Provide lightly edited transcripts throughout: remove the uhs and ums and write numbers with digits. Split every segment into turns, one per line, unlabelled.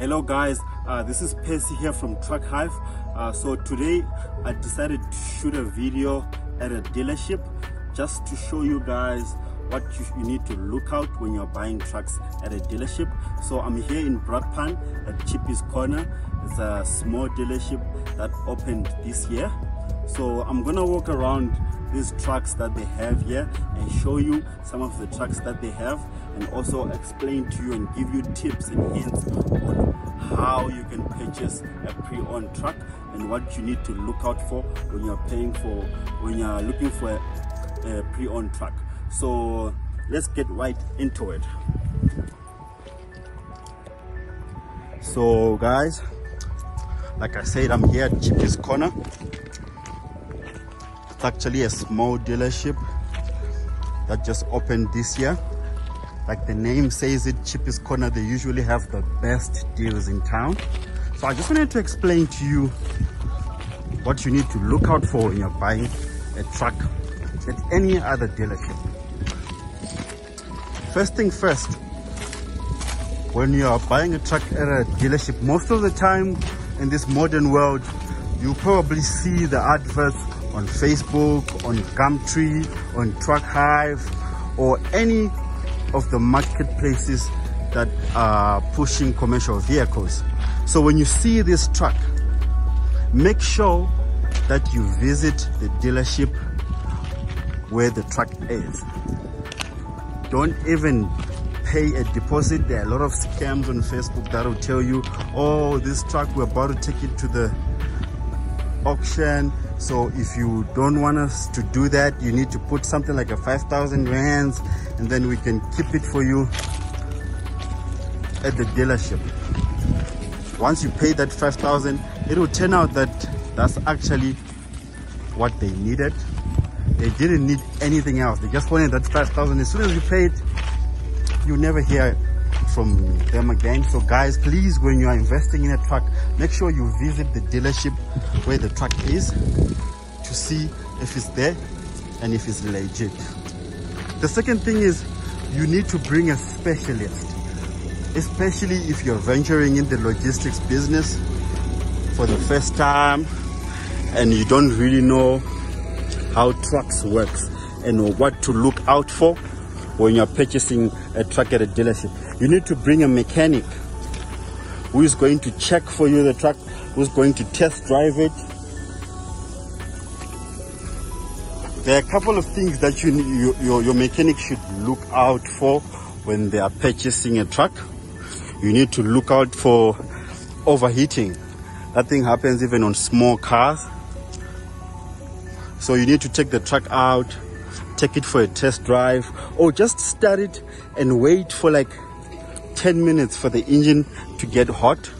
Hello guys, this is Percy here from Truck Hive. So today I decided to shoot a video at a dealership just to show you guys what you need to look out when you're buying trucks at a dealership. So I'm here in Brakpan at Chippy's Corner. It's a small dealership that opened this year. So I'm gonna walk around these trucks that they have here and show you some of the trucks that they have, and also explain to you and give you tips and hints on how you can purchase a pre-owned truck and what you need to look out for when you're looking for a pre-owned truck. So let's get right into it. So guys, like I said, I'm here at Chippy's Corner. It's actually a small dealership that just opened this year. Like the name says it, Chippy's Corner, they usually have the best deals in town. So I just wanted to explain to you what you need to look out for when you're buying a truck at any other dealership. First thing first, when you are buying a truck at a dealership, most of the time in this modern world, you probably see the adverts on Facebook, on Gumtree, on Truck Hive, or any of the marketplaces that are pushing commercial vehicles. So when you see this truck, make sure that you visit the dealership where the truck is. Don't even pay a deposit. There are a lot of scams on Facebook that will tell you, oh, this truck, we're about to take it to the auction. So if you don't want us to do that, you need to put something like a 5,000 rands, and then we can keep it for you at the dealership. Once you pay that 5,000, it will turn out that that's actually what they needed. They didn't need anything else. They just wanted that 5,000. As soon as you pay it, you never hear from them again. So guys, please, when you are investing in a truck, make sure you visit the dealership where the truck is to see if it's there and if it's legit. The second thing is you need to bring a specialist, especially if you're venturing in the logistics business for the first time and you don't really know how trucks works and what to look out for when you're purchasing a truck at a dealership. You need to bring a mechanic who is going to check for you the truck, who's going to test drive it. There are a couple of things that your mechanic should look out for when they are purchasing a truck. You need to look out for overheating. That thing happens even on small cars. So you need to take the truck out, take it for a test drive, or just start it and wait for like 10 minutes for the engine to get hot,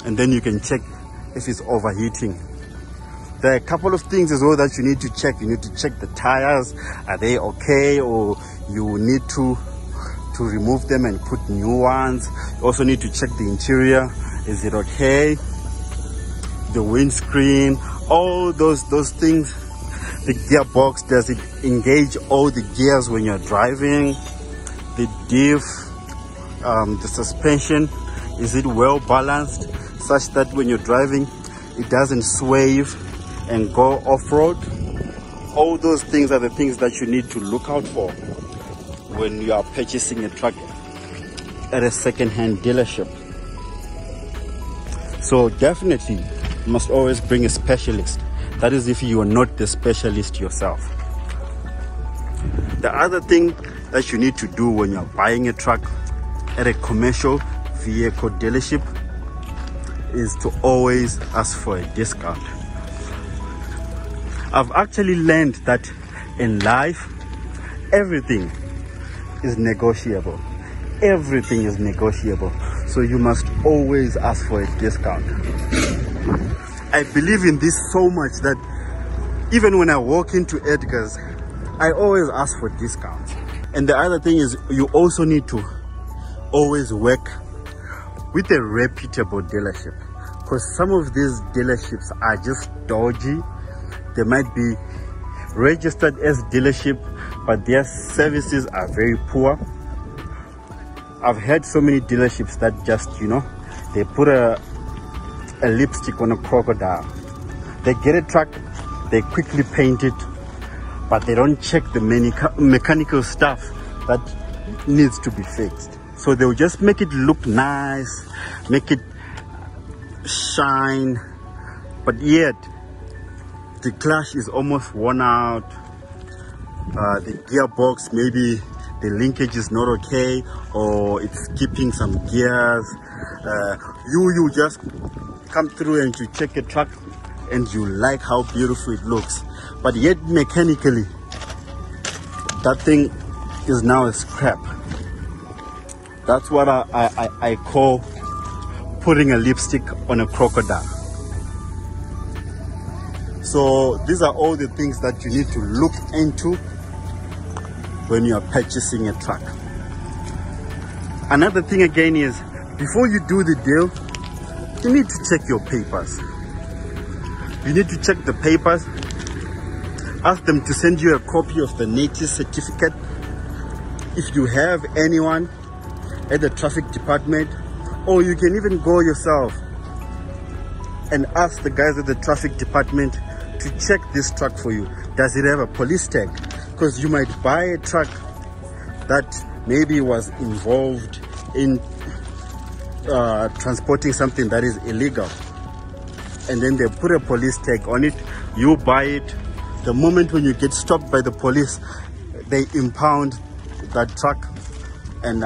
and then you can check if it's overheating. There are a couple of things as well that you need to check. You need to check the tires, are they okay, or you need to remove them and put new ones. You also need to check the interior, is it okay, the windscreen, all those things. The gearbox, does it engage all the gears when you're driving? The diff, the suspension, is it well balanced such that when you're driving it doesn't swerve and go off-road? All those things are the things that you need to look out for when you are purchasing a truck at a second-hand dealership. So definitely you must always bring a specialist. That is if you are not the specialist yourself. The other thing that you need to do when you're buying a truck at a commercial vehicle dealership is to always ask for a discount. I've actually learned that in life, everything is negotiable. Everything is negotiable. So you must always ask for a discount. I believe in this so much that even when I walk into Edgar's, I always ask for discounts. And the other thing is you also need to always work with a reputable dealership, because some of these dealerships are just dodgy. They might be registered as dealership, but their services are very poor. I've had so many dealerships that just, they put a lipstick on a crocodile. They get a truck, they quickly paint it, but they don't check the mechanical stuff that needs to be fixed. So they'll just make it look nice, make it shine, but yet the clutch is almost worn out. The gearbox, maybe the linkage is not okay, or it's skipping some gears. You just come through and you check a truck and you like how beautiful it looks, but yet mechanically that thing is now a scrap. That's what I call putting a lipstick on a crocodile. So these are all the things that you need to look into when you are purchasing a truck. Another thing again is, before you do the deal, you need to check your papers. You need to check the papers. Ask them to send you a copy of the native certificate. If you have anyone at the traffic department, or you can even go yourself and ask the guys at the traffic department to check this truck for you. Does it have a police tag? Because you might buy a truck that maybe was involved in transporting something that is illegal, and then they put a police tag on it. You buy it. The moment when you get stopped by the police, they impound that truck, and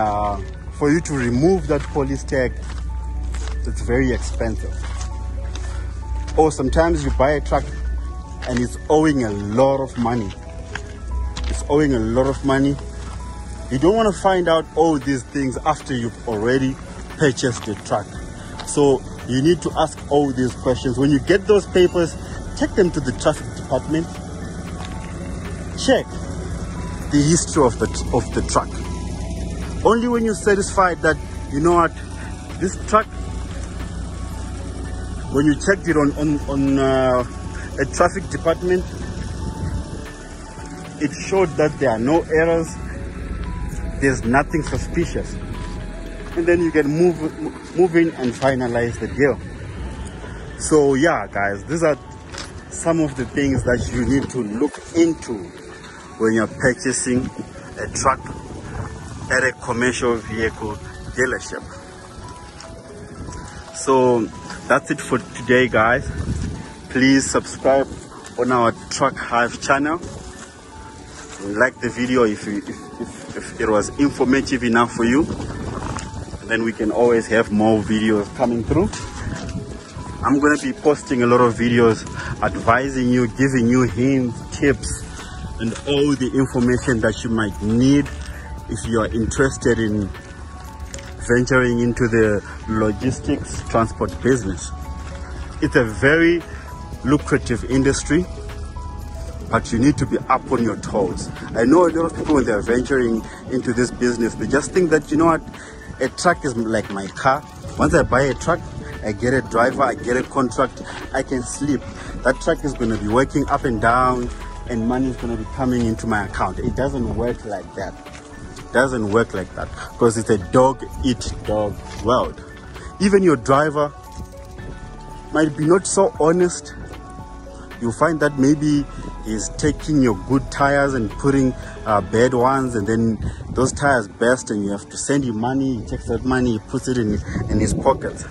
for you to remove that police tag, it's very expensive. Or sometimes you buy a truck and it's owing a lot of money. It's owing a lot of money. You don't want to find out all these things after you've already purchased the truck. So you need to ask all these questions. When you get those papers, take them to the traffic department. Check the history of the truck. Only when you're satisfied that, you know what, this truck, when you checked it on a traffic department, it showed that there are no errors, there's nothing suspicious, and then you can move in and finalize the deal. So yeah, guys, these are some of the things that you need to look into when you're purchasing a truck at a commercial vehicle dealership. So that's it for today, guys. Please subscribe on our Truck Hive channel. Like the video if it was informative enough for you. Then we can always have more videos coming through. I'm going to be posting a lot of videos advising you, giving you hints, tips, and all the information that you might need if you are interested in venturing into the logistics transport business. It's a very lucrative industry, but you need to be up on your toes. I know a lot of people, when they're venturing into this business, they just think that, you know what, a truck is like my car. Once I buy a truck, I get a driver, I get a contract, I can sleep. That truck is going to be working up and down, and money is going to be coming into my account. It doesn't work like that. It doesn't work like that, because it's a dog-eat-dog world. Even your driver might be not so honest. You'll find that maybe he's taking your good tires and putting bad ones, and then those tires burst and you have to send him money. He takes that money, he puts it in his pocket.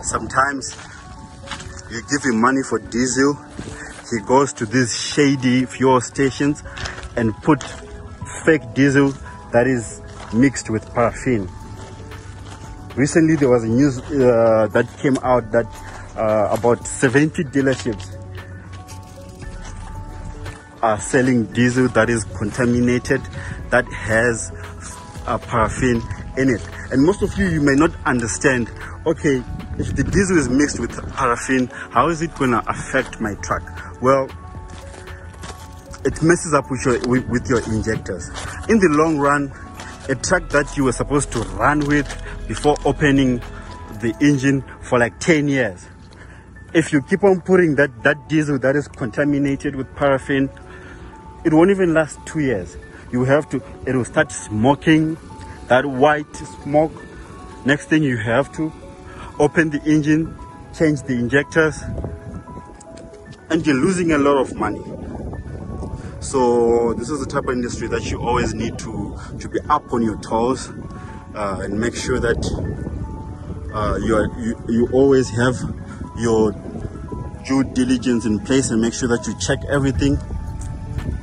Sometimes you give him money for diesel, he goes to these shady fuel stations and put fake diesel that is mixed with paraffin. Recently there was a news that came out that about 70 dealerships are selling diesel that is contaminated, that has paraffin in it. And most of you may not understand, okay, if the diesel is mixed with paraffin, how is it going to affect my truck? Well, it messes up with your injectors. In the long run, a truck that you were supposed to run with before opening the engine for like 10 years, if you keep on putting that diesel that is contaminated with paraffin, it won't even last 2 years. It will start smoking, that white smoke. Next thing you have to open the engine, change the injectors, and you're losing a lot of money. So this is the type of industry that you always need to be up on your toes and make sure that you always have your due diligence in place and make sure that you check everything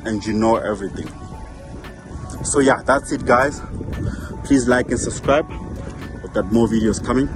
and you know everything. So yeah, that's it guys. Please like and subscribe. We've got more videos coming.